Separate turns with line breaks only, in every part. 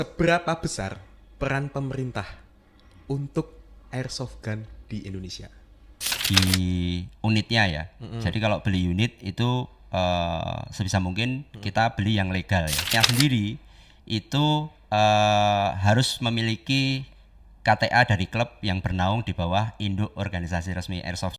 Seberapa besar peran pemerintah untuk airsoft gun di Indonesia?
Di unitnya ya. Jadi kalau beli unit itu sebisa mungkin kita beli yang legal ya. Yang sendiri itu harus memiliki KTA dari klub yang bernaung di bawah induk organisasi resmi Airsoft.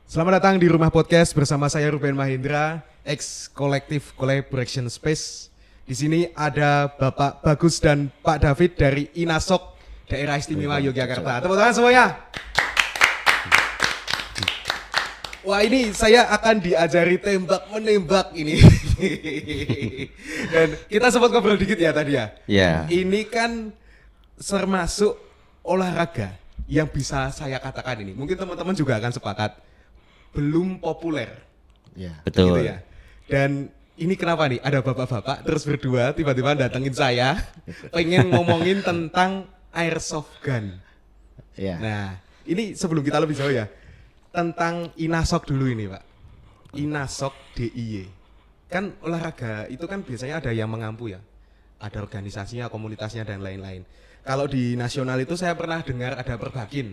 Selamat datang di Rumah Podcast bersama saya Ruben Mahendra, ex kolektif Collaboration Space. Di sini ada Bapak Bagus dan Pak David dari Inasok, Daerah Istimewa Yogyakarta. Tepuk tangan semuanya. Wah, ini saya akan diajari tembak menembak ini. Dan kita sempat ngobrol dikit ya tadi ya.
Ya.
Ini kan termasuk olahraga yang bisa saya katakan ini. Mungkin teman-teman juga akan sepakat belum populer.
Ya. Betul.
Gitu ya. Dan ini kenapa nih ada bapak-bapak terus berdua tiba-tiba datengin saya pengen ngomongin tentang airsoft gun.
Ya.
Nah, ini sebelum kita lebih jauh ya. Tentang Inasok dulu ini, Pak. Inasok DIY. Kan olahraga itu kan biasanya ada yang mengampu ya. Ada organisasinya, komunitasnya dan lain-lain. Kalau di nasional itu saya pernah dengar ada Perbakin.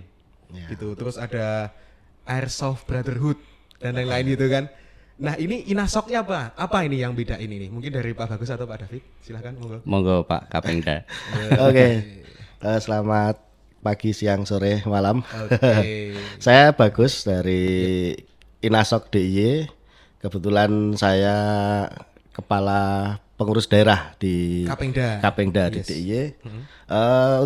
Ya.
Gitu. Terus ada Airsoft Brotherhood dan lain-lain gitu kan. Nah, ini Inasoknya apa? Apa ini yang beda ini nih? Mungkin dari Pak Bagus atau Pak David? Silakan monggo.
Monggo Pak Kapengda.
Oke. Selamat pagi, siang, sore, malam.
Oke.
Saya Bagus dari Inasok DIY. Kebetulan saya kepala pengurus daerah di
Kapengda.
di
Yes.
DIY.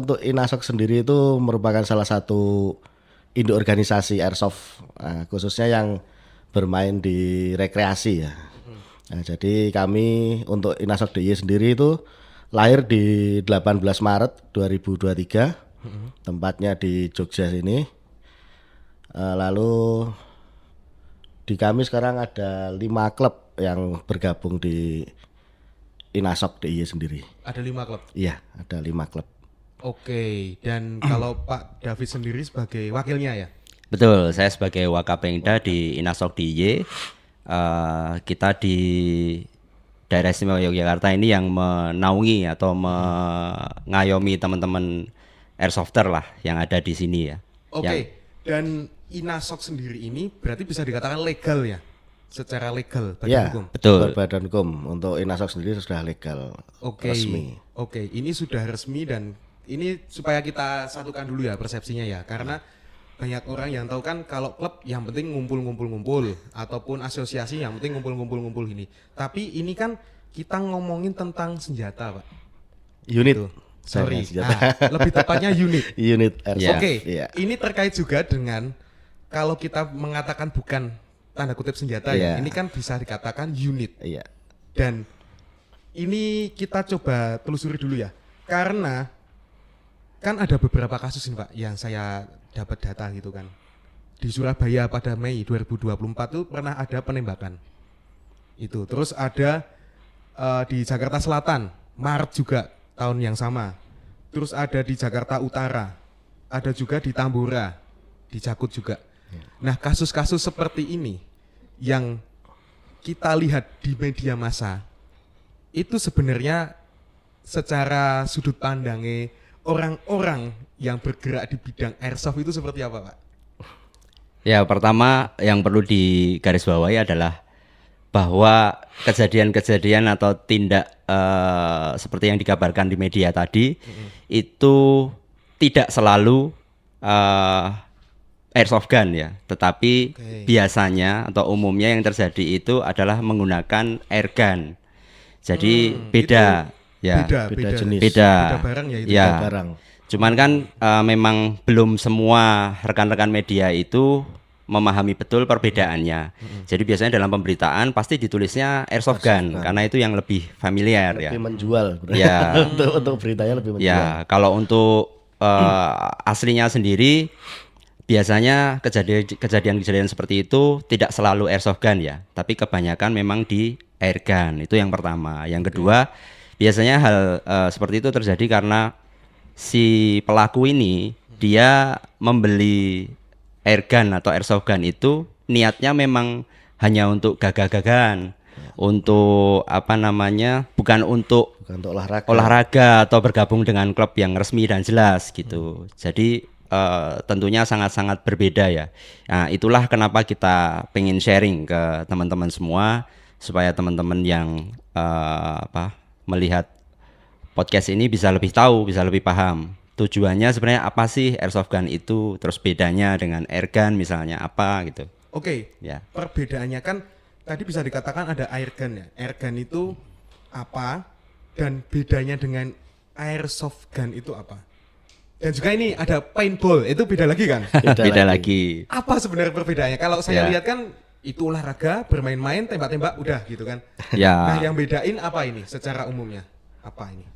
Untuk Inasok sendiri itu merupakan salah satu induk organisasi airsoft, khususnya yang bermain di rekreasi ya. Nah, jadi kami untuk Inasok DIY sendiri itu lahir di 18 Maret 2023. Tempatnya di Jogja sini. Lalu di kami sekarang ada 5 klub yang bergabung di Inasok DIY sendiri.
Ada 5 klub.
Iya, ada 5 klub.
Oke, dan kalau Pak David sendiri sebagai wakilnya ya?
Betul, saya sebagai Wakapengda di Inasok DIY. Kita di Daerah Istimewa Yogyakarta ini yang menaungi atau mengayomi teman-teman airsofter lah yang ada di sini ya.
Oke, dan Inasok sendiri ini berarti bisa dikatakan legal ya? Secara legal, badan
Ya,
hukum?
Betul.
Badan hukum untuk Inasok sendiri sudah legal,
Oke,
resmi.
Oke, ini sudah resmi dan ini supaya kita satukan dulu ya persepsinya ya. Karena banyak orang yang tahu kan kalau klub yang penting ngumpul-ngumpul-ngumpul ataupun asosiasi yang penting ngumpul-ngumpul-ngumpul ini. Tapi ini kan kita ngomongin tentang senjata, Pak.
Unit.
Tuh. Sorry,
Senjata.
lebih tepatnya unit.
Unit airsoft.
Oke,
Iya.
ini terkait juga dengan kalau kita mengatakan bukan tanda kutip senjata ya,
Iya.
ini kan bisa dikatakan unit.
Iya.
Dan ini kita coba telusuri dulu ya, karena kan ada beberapa kasus nih Pak yang saya dapat data gitu kan. Di Surabaya pada Mei 2024 tuh pernah ada penembakan. Itu, terus ada di Jakarta Selatan, Maret juga tahun yang sama. Terus ada di Jakarta Utara, ada juga di Tambora, di Jakut juga. Nah, kasus-kasus seperti ini yang kita lihat di media massa itu sebenarnya secara sudut pandangnya orang-orang yang bergerak di bidang airsoft itu seperti apa, Pak?
Ya, pertama yang perlu digarisbawahi adalah bahwa kejadian-kejadian atau tindak seperti yang dikabarkan di media tadi itu tidak selalu airsoft gun ya, tetapi biasanya atau umumnya yang terjadi itu adalah menggunakan air gun. Jadi beda ya.
Beda jenis.
Beda
barang ya itu.
Ya.
Beda barang.
Cuman kan memang belum semua rekan-rekan media itu memahami betul perbedaannya. Jadi biasanya dalam pemberitaan pasti ditulisnya airsoft gun karena itu yang lebih familiar ya.
Lebih menjual.
Ya.
untuk beritanya lebih menjual.
Ya, kalau untuk aslinya sendiri biasanya kejadian-kejadian seperti itu tidak selalu airsoft gun ya, tapi kebanyakan memang di air gun. Itu yang pertama. Yang kedua, biasanya hal seperti itu terjadi karena si pelaku ini dia membeli air gun atau airsoft gun itu niatnya memang hanya untuk gagah-gagahan, untuk apa namanya, bukan untuk
Bukan untuk olahraga.
olahraga atau bergabung dengan klub yang resmi dan jelas gitu. Jadi tentunya sangat-sangat berbeda ya. Nah, itulah kenapa kita pengen sharing ke teman-teman semua supaya teman-teman yang melihat podcast ini bisa lebih tahu, bisa lebih paham. Tujuannya sebenarnya apa sih airsoft gun itu, terus bedanya dengan airgun misalnya apa gitu.
Oke.
Ya.
Perbedaannya kan tadi bisa dikatakan ada airgun ya. Airgun itu apa dan bedanya dengan airsoft gun itu apa? Dan juga ini ada paintball, itu beda lagi kan?
Beda lagi.
Apa sebenarnya perbedaannya? Kalau saya
Ya.
lihat kan itu olahraga, bermain-main, tembak-tembak, udah gitu kan.
Ya.
Nah, yang bedain apa ini secara umumnya? Apa ini?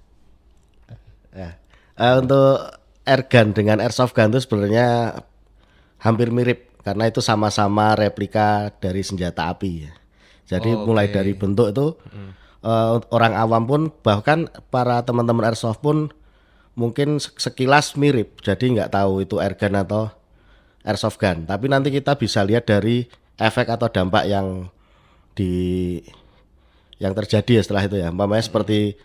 Ya. Untuk airgun dengan airsoft gun itu sebenarnya hampir mirip karena itu sama-sama replika dari senjata api ya. Jadi
Oke.
mulai dari bentuk itu orang awam pun bahkan para teman-teman airsoft pun mungkin sekilas mirip. Jadi nggak tahu itu airgun atau airsoft gun. Tapi nanti kita bisa lihat dari efek atau dampak yang terjadi ya setelah itu ya. Umpamanya seperti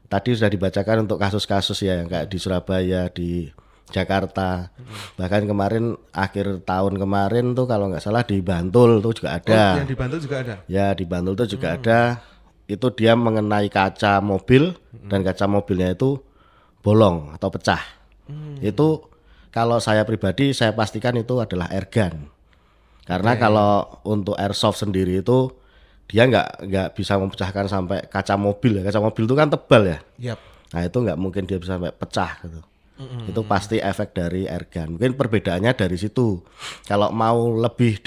tadi sudah dibacakan untuk kasus-kasus ya yang kayak di Surabaya, di Jakarta, bahkan kemarin akhir tahun kemarin tuh kalau nggak salah di Bantul tuh juga ada.
Oh, yang dibantu juga ada.
Ya di Bantul tuh juga ada. Itu dia mengenai kaca mobil dan kaca mobilnya itu bolong atau pecah. Itu kalau saya pribadi saya pastikan itu adalah airgun. Karena kalau untuk airsoft sendiri itu dia nggak bisa memecahkan sampai kaca mobil ya. Kaca mobil itu kan tebal ya.
Yap.
Nah itu nggak mungkin dia bisa sampai pecah gitu. Itu pasti efek dari airgun. Mungkin perbedaannya dari situ. Kalau mau lebih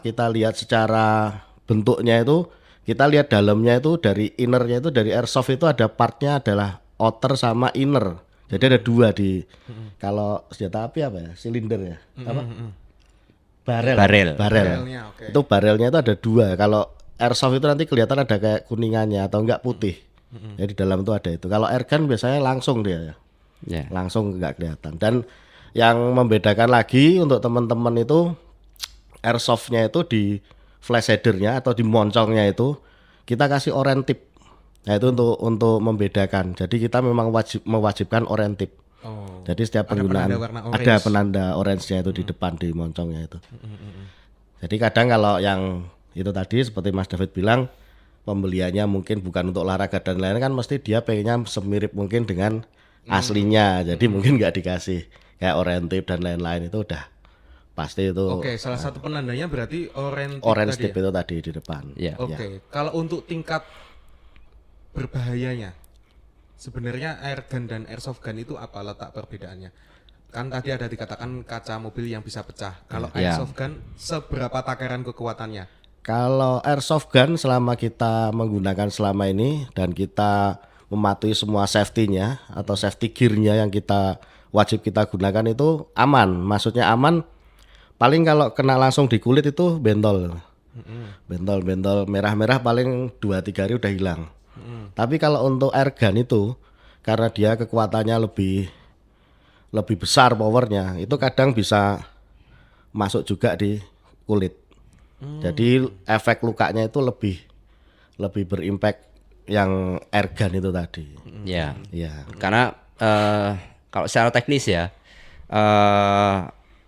kita lihat secara bentuknya itu, kita lihat dalamnya itu dari innernya itu dari airsoft itu ada partnya adalah outer sama inner. Jadi ada dua di kalau senjata api apa ya? Silinder ya? Apa? Barel.
Barelnya, oke.
Itu barelnya itu ada dua. Kalau airsoft itu nanti kelihatan ada kayak kuningannya atau enggak putih. Jadi di dalam itu ada itu. Kalau airgun biasanya langsung dia ya.
Ya.
Langsung enggak kelihatan. Dan yang membedakan lagi untuk teman-teman itu airsoftnya itu di flash headernya atau di moncongnya itu kita kasih orange tip. Nah itu untuk membedakan. Jadi kita memang mewajibkan orange tip.
Oh.
Jadi setiap
Ada
penggunaan
penanda warna orange.
ada penanda orange-nya itu di depan di moncongnya itu. Jadi kadang kalau yang itu tadi seperti Mas David bilang pembeliannya mungkin bukan untuk olahraga dan lain-lain kan mesti dia pengennya semirip mungkin dengan aslinya. Jadi mungkin nggak dikasih kayak orange tip dan lain-lain itu udah pasti itu
Oke, salah satu penandanya berarti orange tip
orange
tadi
tip
ya?
itu tadi di depan.
Ya.
Oke, kalau untuk tingkat berbahayanya, sebenarnya airgun dan airsoft gun itu apa letak perbedaannya? Kan tadi ada dikatakan kaca mobil yang bisa pecah. Kalau
Ya.
airsoft gun, seberapa takaran kekuatannya?
Kalau airsoft gun selama kita menggunakan selama ini dan kita mematuhi semua safety-nya atau safety gear-nya yang wajib kita gunakan itu aman. Maksudnya aman paling kalau kena langsung di kulit itu bentol. Bentol merah-merah paling 2-3 hari udah hilang. Tapi kalau untuk airgun itu karena dia kekuatannya lebih besar powernya, itu kadang bisa masuk juga di kulit. Jadi efek lukanya itu lebih berimpact yang airgun itu tadi.
Ya.
Ya.
Karena kalau secara teknis ya,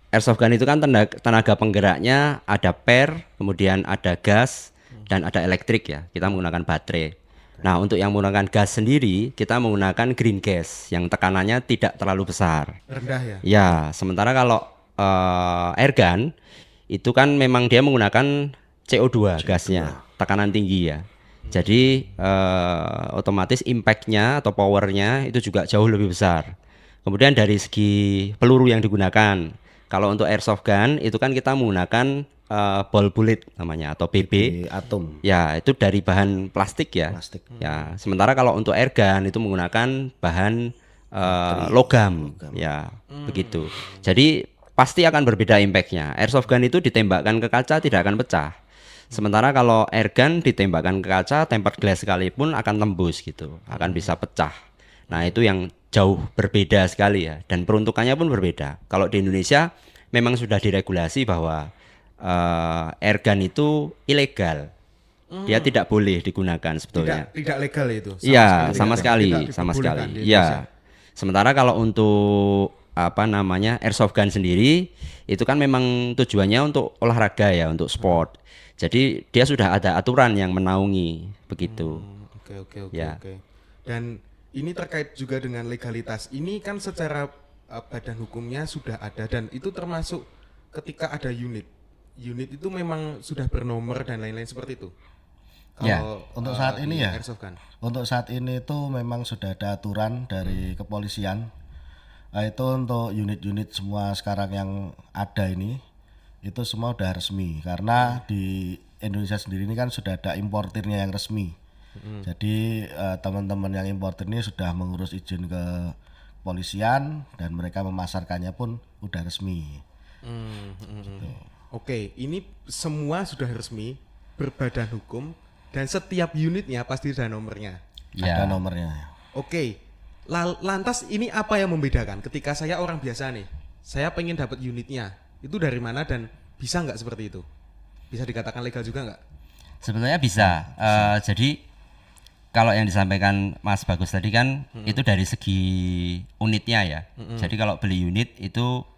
airsoft gun itu kan tenaga penggeraknya ada per, kemudian ada gas dan ada elektrik ya. Kita menggunakan baterai. Nah, untuk yang menggunakan gas sendiri, kita menggunakan green gas yang tekanannya tidak terlalu besar.
Rendah ya?
Ya, sementara kalau airgun itu kan memang dia menggunakan CO2 gasnya, tekanan tinggi ya. Jadi otomatis impact-nya atau power-nya itu juga jauh lebih besar. Kemudian dari segi peluru yang digunakan, kalau untuk airsoft gun itu kan kita menggunakan ball bullet namanya atau BB.
Di atom.
Ya, itu dari bahan plastik ya.
Plastik.
Ya, sementara kalau untuk airgun itu menggunakan bahan logam. Ya, begitu. Jadi pasti akan berbeda impactnya. Airsoft gun itu ditembakkan ke kaca tidak akan pecah. Sementara kalau airgun ditembakkan ke kaca, tempered glass sekalipun akan tembus gitu, akan bisa pecah. Nah, itu yang jauh berbeda sekali ya, dan peruntukannya pun berbeda. Kalau di Indonesia memang sudah diregulasi bahwa airgun itu ilegal. Dia tidak boleh digunakan sebetulnya.
Tidak legal itu.
Iya, sama
tidak-
sekali,
tidak
sama
diperbolehkan
sekali.
di Indonesia.
Iya. Sementara kalau untuk airsoft gun sendiri itu kan memang tujuannya untuk olahraga ya, untuk sport. Jadi dia sudah ada aturan yang menaungi begitu.
Oke.
Ya.
Dan ini terkait juga dengan legalitas. Ini kan secara badan hukumnya sudah ada dan itu termasuk ketika ada unit. Unit itu memang sudah bernomor dan lain-lain seperti itu.
Ya,
Kalau,
untuk saat
di
ini ya.
airsoft gun.
Untuk saat ini itu memang sudah ada aturan dari kepolisian. Itu untuk unit-unit semua sekarang yang ada ini itu semua udah resmi karena di Indonesia sendiri ini kan sudah ada importirnya yang resmi. Jadi teman-teman yang importir ini sudah mengurus izin ke kepolisian dan mereka memasarkannya pun udah resmi.
Oke, ini semua sudah resmi, berbadan hukum, dan setiap unitnya pasti ada nomornya.
Ya.
Ada nomornya.
Oke, lantas ini apa yang membedakan ketika saya orang biasa nih, saya pengen dapat unitnya, itu dari mana dan bisa nggak seperti itu? Bisa dikatakan legal juga nggak?
Sebetulnya bisa. Jadi kalau yang disampaikan Mas Bagus tadi kan itu dari segi unitnya ya. Jadi kalau beli unit itu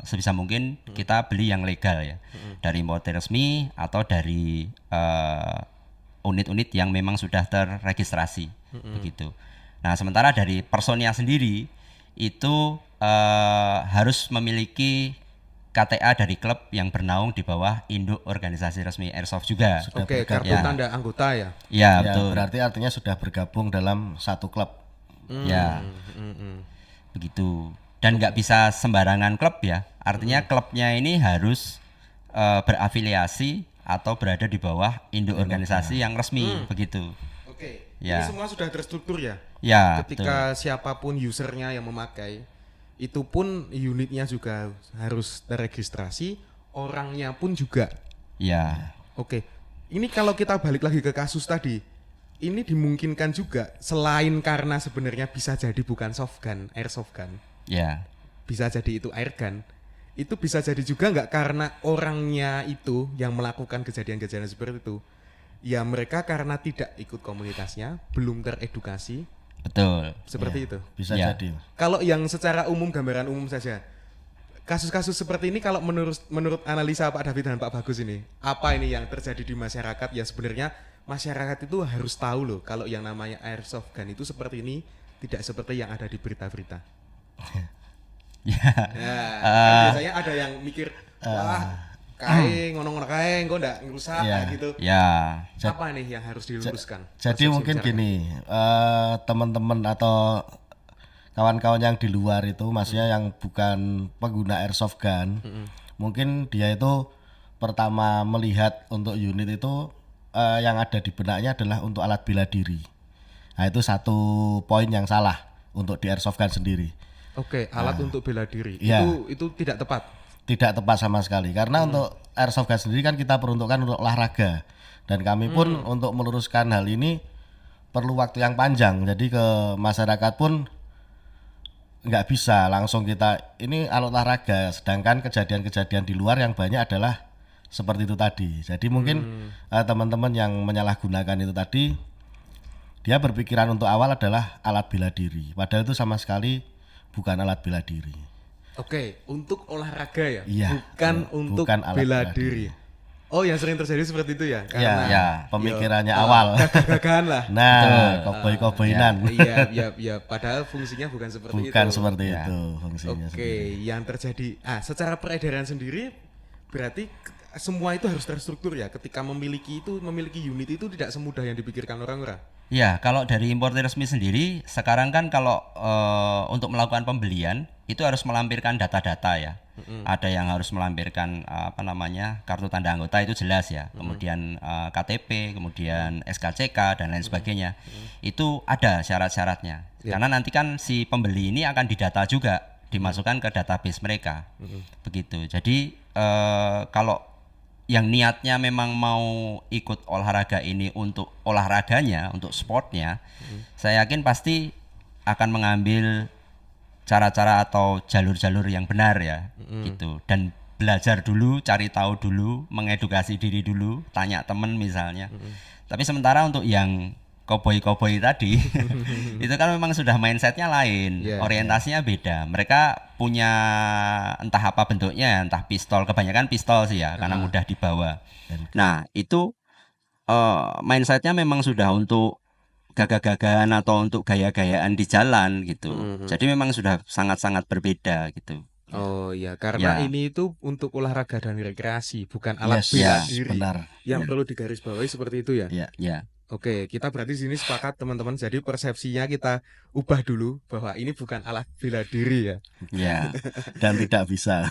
sebisa mungkin kita beli yang legal ya, dari importer resmi atau dari unit-unit yang memang sudah terregistrasi begitu. Nah sementara dari personnya sendiri itu harus memiliki KTA dari klub yang bernaung di bawah induk organisasi resmi Airsoft juga.
Oke, kartu
Ya.
tanda anggota ya.
Ya,
Ya,
betul.
berarti artinya sudah bergabung dalam satu klub.
Ya, begitu. Dan nggak bisa sembarangan klub ya. Artinya klubnya ini harus berafiliasi atau berada di bawah induk organisasi yang resmi, begitu.
Oke,
Ya.
ini semua sudah terstruktur ya.
Ya,
Ketika siapapun usernya yang memakai, itu pun unitnya juga harus terregistrasi, orangnya pun juga.
ya,
Oke, ini kalau kita balik lagi ke kasus tadi, ini dimungkinkan juga selain karena sebenarnya bisa jadi bukan soft gun, airsoft gun,
ya,
bisa jadi itu air gun, itu bisa jadi juga nggak karena orangnya itu yang melakukan kejadian-kejadian seperti itu, ya mereka karena tidak ikut komunitasnya, belum teredukasi,
betul.
seperti itu.
Bisa
Ya.
jadi.
Kalau yang secara umum, gambaran umum saja, kasus-kasus seperti ini kalau menurut analisa Pak David dan Pak Bagus ini, apa ini yang terjadi di masyarakat? Ya sebenarnya masyarakat itu harus tahu loh kalau yang namanya airsoft gun itu seperti ini, tidak seperti yang ada di berita-berita.
Ya,
Ya, kan biasanya ada yang mikir, wah kae ngono-ngono kae, kok ndak ngerusak
Iya.
kayak gitu.
ya,
Apa nih yang harus diluruskan?
Jadi
Persepsi
mungkin
masyarakat.
gini, teman-teman atau kawan-kawan yang di luar itu, maksudnya yang bukan pengguna airsoft gun, mungkin dia itu pertama melihat untuk unit itu yang ada di benaknya adalah untuk alat bela diri. Nah itu satu poin yang salah untuk di airsoft gun sendiri.
Oke, alat untuk bela diri.
Iya.
Itu tidak tepat.
Tidak tepat sama sekali karena untuk airsoft gun sendiri kan kita peruntukkan untuk olahraga dan kami pun untuk meluruskan hal ini perlu waktu yang panjang, jadi ke masyarakat pun nggak bisa langsung kita ini alat olahraga, sedangkan kejadian-kejadian di luar yang banyak adalah seperti itu tadi. Jadi mungkin teman-teman yang menyalahgunakan itu tadi, dia berpikiran untuk awal adalah alat bela diri, padahal itu sama sekali bukan alat bela diri.
Oke, untuk olahraga ya,
Iya,
bukan
iya,
untuk
bukan alat
bela
bela
diri. Oh, yang sering terjadi seperti itu ya?
Ya, pemikirannya awal.
gagahan lah.
Nah, koboi-koboinan.
Iya. Padahal fungsinya bukan seperti itu.
Bukan seperti itu fungsinya.
Oke, yang terjadi. Secara peredaran sendiri, berarti semua itu harus terstruktur ya. Ketika memiliki unit itu tidak semudah yang dipikirkan orang-orang.
ya. Kalau dari importer resmi sendiri, sekarang kan kalau untuk melakukan pembelian itu harus melampirkan data-data ya. Ada yang harus melampirkan kartu tanda anggota itu jelas ya. Kemudian KTP, kemudian SKCK dan lain sebagainya. Itu ada syarat-syaratnya. Karena nanti kan si pembeli ini akan didata juga, dimasukkan ke database mereka. Begitu. Jadi kalau yang niatnya memang mau ikut olahraga ini untuk olahraganya, untuk sportnya, saya yakin pasti akan mengambil cara-cara atau jalur-jalur yang benar ya, gitu. Dan belajar dulu, cari tahu dulu, mengedukasi diri dulu, tanya temen misalnya. Tapi sementara untuk yang koboi-koboi tadi itu kan memang sudah mindsetnya lain,
Iya,
orientasinya beda. Mereka punya entah apa bentuknya, entah pistol, kebanyakan pistol sih ya, karena mudah dibawa. Nah itu mindsetnya memang sudah untuk gagah-gagahan atau untuk gaya-gayaan di jalan gitu. Jadi memang sudah sangat-sangat berbeda gitu.
Oh iya, karena
Ya.
ini itu untuk olahraga dan rekreasi, bukan alat
Yes,
bela
ya,
diri.
benar.
Yang perlu digarisbawahi seperti itu ya.
Ya.
Ya,
Oke, kita berarti di sini sepakat teman-teman. Jadi persepsinya kita ubah dulu bahwa ini bukan alat bela diri ya.
ya,
Dan tidak bisa.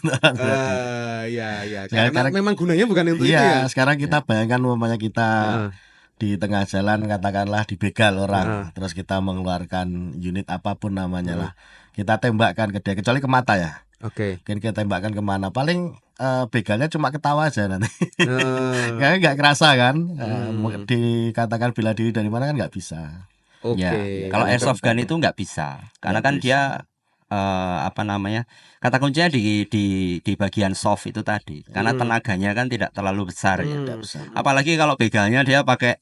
Ya, ya.
Sekarang-
Karena memang gunanya bukan untuk itu
Iya,
ya.
sekarang kita bayangkan umpamanya kita
Heeh.
di tengah jalan katakanlah dibegal orang, terus kita mengeluarkan unit apapun namanya lah, kita tembakkan ke dia, kecuali ke mata ya.
Oke.
Mungkin kita tembakkan kemana, paling begalnya cuma ketawa aja nanti.
Eh,
Kayaknya nggak kerasa kan. Dikatakan bela diri dari mana kan nggak bisa.
Oke.
ya. Kalau airsoft gun itu nggak bisa, karena
Nggak
kan
bisa.
dia apa namanya, kata kuncinya di bagian soft itu tadi, karena tenaganya kan tidak terlalu besar ya.
Nggak bisa.
Apalagi kalau begalnya dia pakai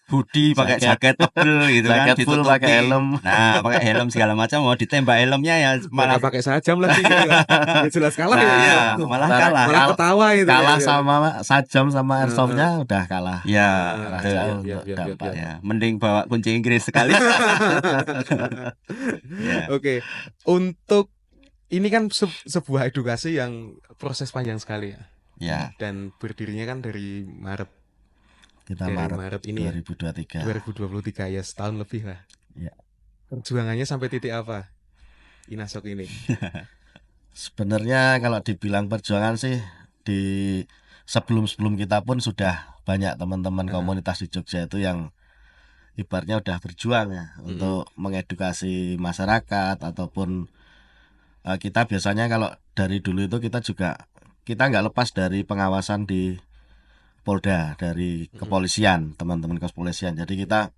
hoodie, pakai jaket tebel gitu kan,
Jaket full,
ditutupi.
pakai helm.
Nah, pakai helm segala macam, mau ditembak helmnya ya malah
Pakai sajam lagi gitu ya. Ya jelas kalah ya.
Nah, malah kalah.
Malah ketawa itu.
Kalah
ya.
sama sajam sama airsoftnya udah kalah.
Ya,
Kalah
betul.
jauh
Iya,
untuk
iya, iya,
dampak.
iya.
Ya, mending bawa kunci Inggris sekali. Ya.
Oke, untuk ini kan sebuah edukasi yang proses panjang sekali ya.
Ya,
Dan berdirinya kan dari Maret
Kita
Dari
Maret
Maret ini ya.
2023.
2023 ya, setahun lebih lah.
Ya.
Perjuangannya sampai titik apa? Inasok ini.
Sebenarnya kalau dibilang perjuangan sih di sebelum kita pun sudah banyak teman-teman komunitas di Jogja itu yang ibaratnya udah berjuang ya untuk mengedukasi masyarakat ataupun kita biasanya kalau dari dulu itu kita nggak lepas dari pengawasan di Polda, dari kepolisian, teman-teman kepolisian. Jadi kita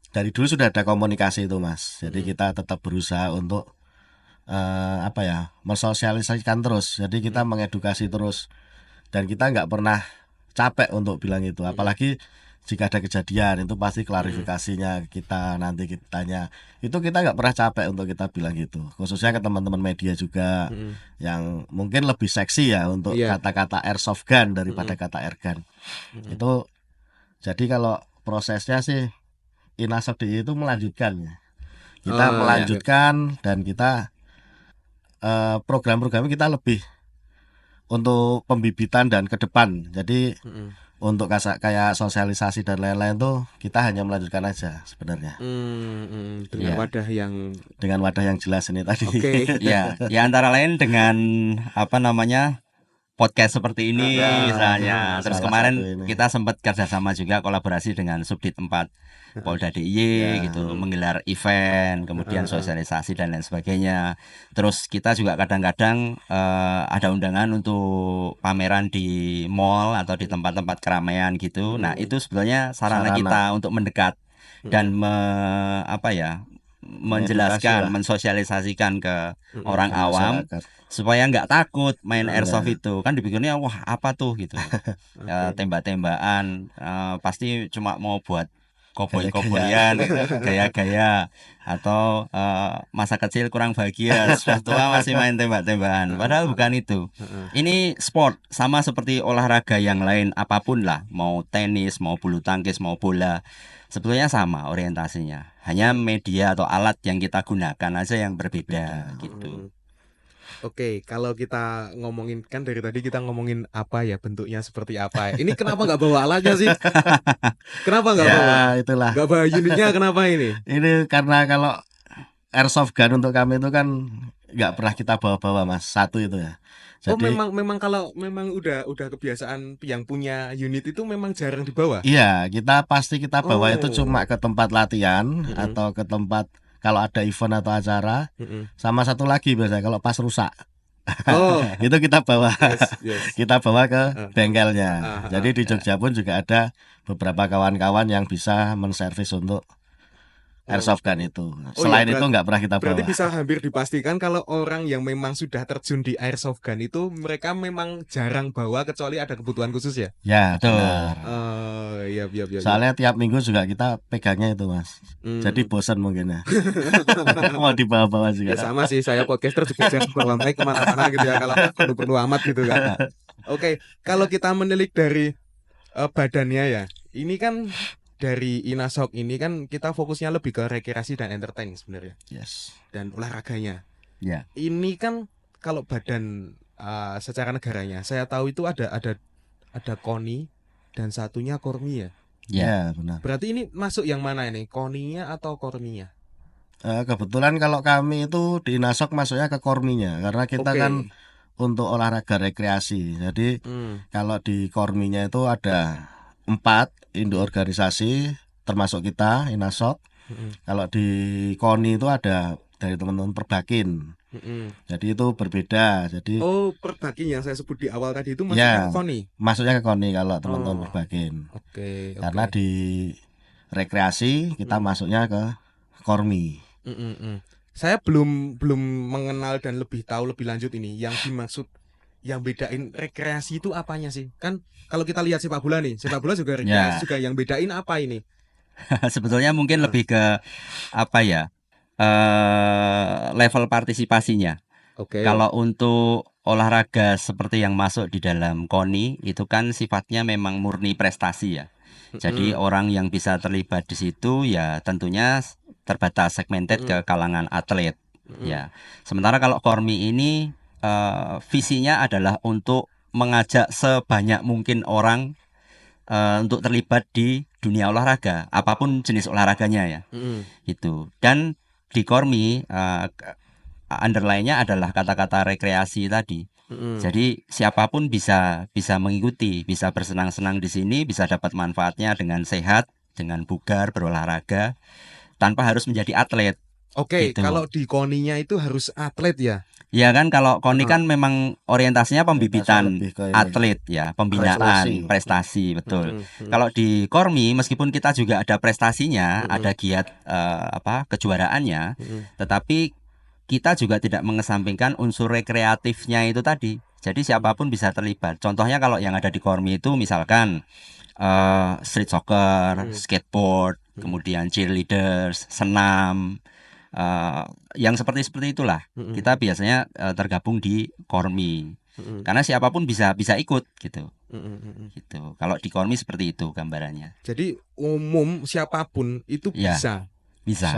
dari dulu sudah ada komunikasi itu Mas. Jadi kita tetap berusaha untuk mensosialisasikan terus. Jadi kita mengedukasi terus dan kita nggak pernah capek untuk bilang itu. Apalagi jika ada kejadian itu pasti klarifikasinya kita nanti kita tanya. Itu kita nggak pernah capek untuk kita bilang gitu. Khususnya ke teman-teman media juga yang mungkin lebih seksi ya untuk
Iya.
kata-kata airsoft gun daripada kata airgun. Itu jadi kalau prosesnya sih Inasok DIY itu melanjutkan ya. Kita melanjutkan dan kita program-programnya kita lebih untuk pembibitan dan ke depan. Jadi untuk kayak sosialisasi dan lain-lain tuh kita hanya melanjutkan aja sebenarnya
Dengan wadah yang
dengan wadah yang jelas ini tadi.
oke.
ya, ya antara lain dengan apa namanya podcast seperti ini misalnya. Terus
salah
kemarin
satu ini.
kita sempat kerjasama juga kolaborasi dengan Subdit 4 Polda DIY gitu, menggelar event, kemudian sosialisasi dan lain sebagainya. Terus kita juga kadang-kadang ada undangan untuk pameran di mall atau di tempat-tempat keramaian gitu. Nah, itu sebetulnya sarana kita untuk mendekat dan menjelaskan, mensosialisasikan ke orang awam
Masyarakat.
supaya nggak takut main airsoft itu. Kan dipikirnya wah apa tuh gitu. Tembak-tembakan pasti cuma mau buat koboi-koboyan, gaya-gaya atau masa kecil kurang bahagia, sudah tua masih main tembak-tembakan. Padahal bukan itu. Ini sport sama seperti olahraga yang lain apapun lah, mau tenis, mau bulu tangkis, mau bola. Sebetulnya sama orientasinya. Hanya media atau alat yang kita gunakan aja yang berbeda gitu.
Oke, kalau kita ngomongin kan dari tadi kita ngomongin apa ya bentuknya seperti apa. Ini kenapa nggak bawa alatnya sih? Kenapa nggak bawa?
Ya itulah.
Nggak bawa unitnya kenapa ini?
Ini karena kalau airsoft gun untuk kami itu kan nggak pernah kita bawa-bawa Mas. Satu itu ya.
Oh
Jadi
memang kalau memang udah kebiasaan yang punya unit itu memang jarang dibawa.
iya, kita pasti kita bawa itu
Oh.
cuma ke tempat latihan atau ke tempat kalau ada event atau acara. Sama satu lagi biasanya kalau pas rusak.
Oh,
Itu kita bawa.
yes.
Kita bawa ke bengkelnya. Jadi di Jogja pun juga ada beberapa kawan-kawan yang bisa menservis untuk airsoft gun itu.
Oh
Selain
iya,
itu nggak pernah kita
berarti
bawa.
bisa hampir dipastikan kalau orang yang memang sudah terjun di airsoft gun itu mereka memang jarang bawa kecuali ada kebutuhan khusus ya.
Ya,
Betul.
benar.
Iya, iya, iya.
Soalnya tiap minggu juga kita pegangnya itu, Mas. Jadi bosan mungkin ya. Mau dibawa-bawa
Ya
juga.
sama sih, saya podcaster juga jarang bawa mic kemana-mana gitu ya kalau perlu-perlu amat gitu kan. Oke, kalau kita menilik dari badannya ya, ini kan dari Inasok ini kan kita fokusnya lebih ke rekreasi dan entertain sebenarnya
Yes.
dan olahraganya.
Ya.
Ini kan kalau badan secara negaranya, saya tahu itu ada KONI dan satunya KORMI ya.
Ya.
Ya, benar.
Berarti ini masuk yang mana ini? KONI-nya atau KORMI-nya?
Kebetulan kalau kami itu di Inasok masuknya ke Korminya karena kita
Oke.
kan untuk olahraga rekreasi. Jadi kalau di Korminya itu ada 4 induk organisasi termasuk kita Inasok. Kalau di KONI itu ada dari teman-teman Perbakin. Jadi itu berbeda. Jadi
Oh, Perbakin yang saya sebut di awal tadi itu masuknya
ya,
ke KONI.
masuknya ke KONI kalau teman-teman Perbakin.
Oke,
Karena di rekreasi kita masuknya ke Kormi.
Saya belum mengenal dan lebih tahu lebih lanjut ini yang dimaksud yang bedain rekreasi itu apanya sih? Kan kalau kita lihat sepak bola nih, sepak bola juga rekreasi juga, yang bedain apa ini?
Sebetulnya mungkin lebih ke apa ya? Level partisipasinya.
Oke.
Kalau untuk olahraga seperti yang masuk di dalam KONI itu kan sifatnya memang murni prestasi ya. Jadi orang yang bisa terlibat di situ ya tentunya terbatas segmented ke kalangan atlet ya. Sementara kalau KORMI ini visinya adalah untuk mengajak sebanyak mungkin orang untuk terlibat di dunia olahraga, apapun jenis olahraganya ya. Itu. Dan di KORMI underline-nya adalah kata-kata rekreasi tadi. Jadi siapapun bisa mengikuti, bisa bersenang-senang di sini, bisa dapat manfaatnya dengan sehat, dengan bugar, berolahraga, tanpa harus menjadi atlet.
Oke,
Gitu.
kalau di KONI-nya itu harus atlet ya?
Ya kan kalau KONI kan memang orientasinya pembibitan
lebih ke ini.
atlet ya, pembinaan prestasi, betul. Kalau di KORMI meskipun kita juga ada prestasinya, ada giat kejuaraannya, tetapi kita juga tidak mengesampingkan unsur rekreatifnya itu tadi. Jadi siapapun bisa terlibat. Contohnya kalau yang ada di KORMI itu misalkan street soccer, skateboard, kemudian cheerleaders, senam, yang seperti itulah. Kita biasanya tergabung di KORMI. Karena siapapun bisa ikut gitu. Gitu. Kalau di KORMI seperti itu gambarannya.
Jadi umum siapapun itu
Ya.
bisa.
Bisa.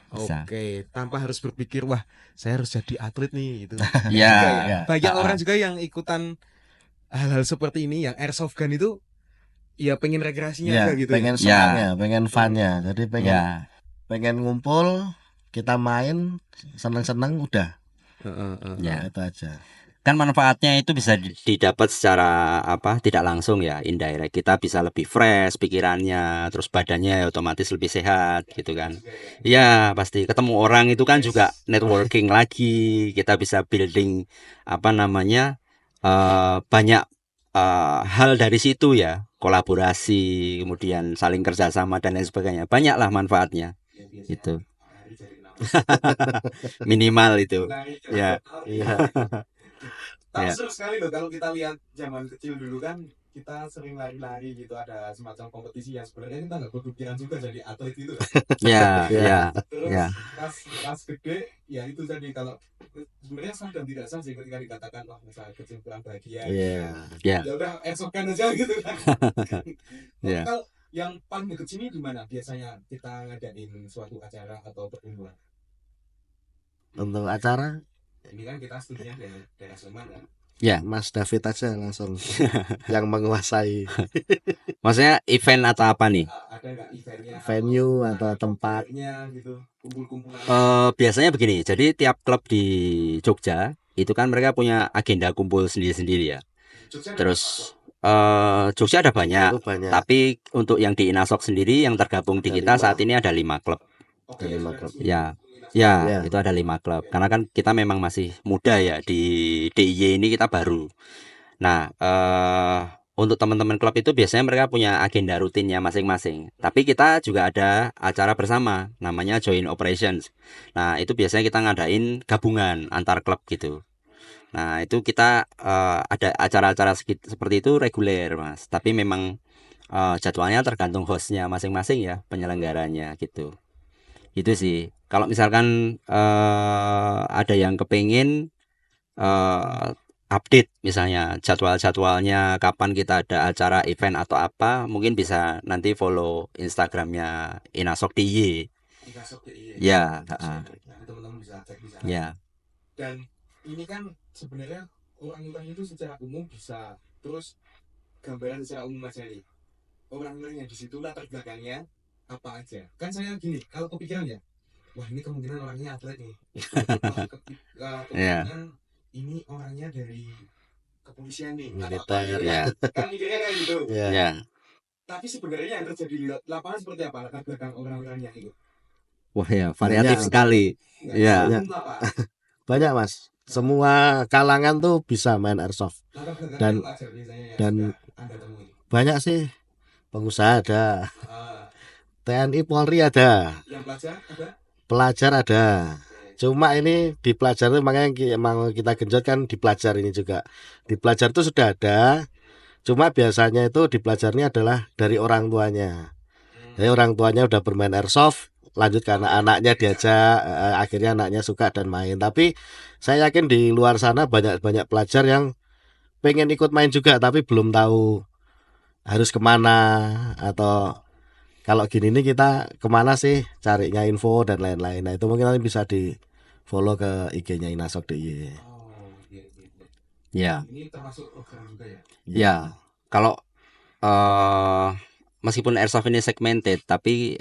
Oke, tanpa harus berpikir wah saya harus jadi atlet nih gitu.
Ya,
Juga ya.
ya.
Banyak orang juga yang ikutan hal-hal seperti ini, yang airsoft gun itu ya pengen rekreasinya
Ya,
aja gitu.
pengen senangnya, pengen funnya. Jadi
Ya.
pengen ngumpul, kita main, seneng-seneng udah.
Ya.
Itu aja.
Kan manfaatnya itu bisa didapat secara tidak langsung ya, indirect. Kita bisa lebih fresh pikirannya, terus badannya ya otomatis lebih sehat gitu kan. Ya pasti ketemu orang itu kan juga networking lagi, kita bisa building banyak hal dari situ ya, kolaborasi, kemudian saling kerjasama dan lain sebagainya. Banyaklah manfaatnya itu. Minimal itu ya.
Tak seru sekali loh kalau kita lihat zaman kecil dulu kan kita sering lari-lari gitu, ada semacam kompetisi yang sebenarnya kita nggak berpikiran juga jadi atlet gitu.
Ya.
Terus
Ya.
pas gede ya itu tadi kalau sebenarnya sah dan tidak sah sih ketika dikatakan wah masa kecil kurang bahagia.
Iya.
Ya.
Ya udah airsoft-kan aja gitu kan.
Ya.
Kalau yang paling deket sini di mana biasanya kita ngadain suatu acara atau perkumpulan?
Untuk acara
Ini kan kita studinya dari daerah Sleman kan.
Ya.
Mas David aja langsung yang menguasai
Maksudnya event atau apa nih?
Ada nggak eventnya?
venue atau tempat.
Gitu, kumpul-kumpulan.
Biasanya begini. Jadi tiap klub di Jogja itu kan mereka punya agenda kumpul sendiri-sendiri ya. Terus Jogja ada banyak,
Itu banyak.
tapi untuk yang di Inasok sendiri yang tergabung di kita saat ini ada 5 klub.
Oke,
5 klub.
Ya, itu ada 5 klub. Karena kan kita memang masih muda ya, di DIY ini kita baru. Nah, untuk teman-teman klub itu biasanya mereka punya agenda rutinnya masing-masing. Tapi kita juga ada acara bersama, namanya joint operations. Nah, itu biasanya kita ngadain gabungan antar klub gitu. Nah, itu kita ada acara-acara seperti itu reguler, Mas. Tapi memang jadwalnya tergantung hostnya masing-masing ya, penyelenggaranya gitu. Itu sih. Kalau misalkan ada yang kepingin eh, update misalnya jadwal-jadwalnya kapan kita ada acara event atau apa, mungkin bisa nanti follow Instagramnya Inasok DIY.
Inasok
Ya,
Nah, teman-teman bisa cek di sana.
ya,
Dan ini kan sebenarnya orang-orang itu secara umum bisa, terus gambaran secara umum aja nih, orang-orang yang di situ latar belakangnya apa aja. Kan saya gini, kalau kepikiran ya, wah ini kemungkinan orangnya atlet nih. Wah,
ya,
kemungkinan ini orangnya dari kepolisian nih, atau
Militer,
apa gitu
ya,
kan mikirnya kayak gitu.
Ya.
ya.
Tapi sebenarnya yang terjadi di lapangan seperti apa latar belakang orang-orangnya itu?
Wah ya, variatif
Banyak.
sekali.
Nggak
Ya,
tahu umum apa.
Banyak Mas. Semua kalangan tuh bisa main airsoft.
Latar belakangnya
Dan-
apa aja biasanya yang
dan-
sudah Anda temui?
Banyak sih. Pengusaha ada,
Ah,
TNI Polri ada,
yang pelajar ada?
pelajar ada. Cuma ini di pelajar itu makanya emang kita genjot kan di pelajar ini juga. Di pelajar itu sudah ada. Cuma biasanya itu di pelajar ini adalah dari orang tuanya. Jadi orang tuanya udah bermain airsoft, lanjut karena anaknya diajak, akhirnya anaknya suka dan main. Tapi saya yakin di luar sana banyak pelajar yang pengen ikut main juga, tapi belum tahu harus kemana atau kalau gini nih kita kemana sih carinya info dan lain-lain. Nah itu mungkin nanti bisa di follow ke IG-nya Inasok DIY.
Oh, iya, iya, iya.
ya,
Ini termasuk program juga ya?
ya. Kalau meskipun airsoft ini segmented, tapi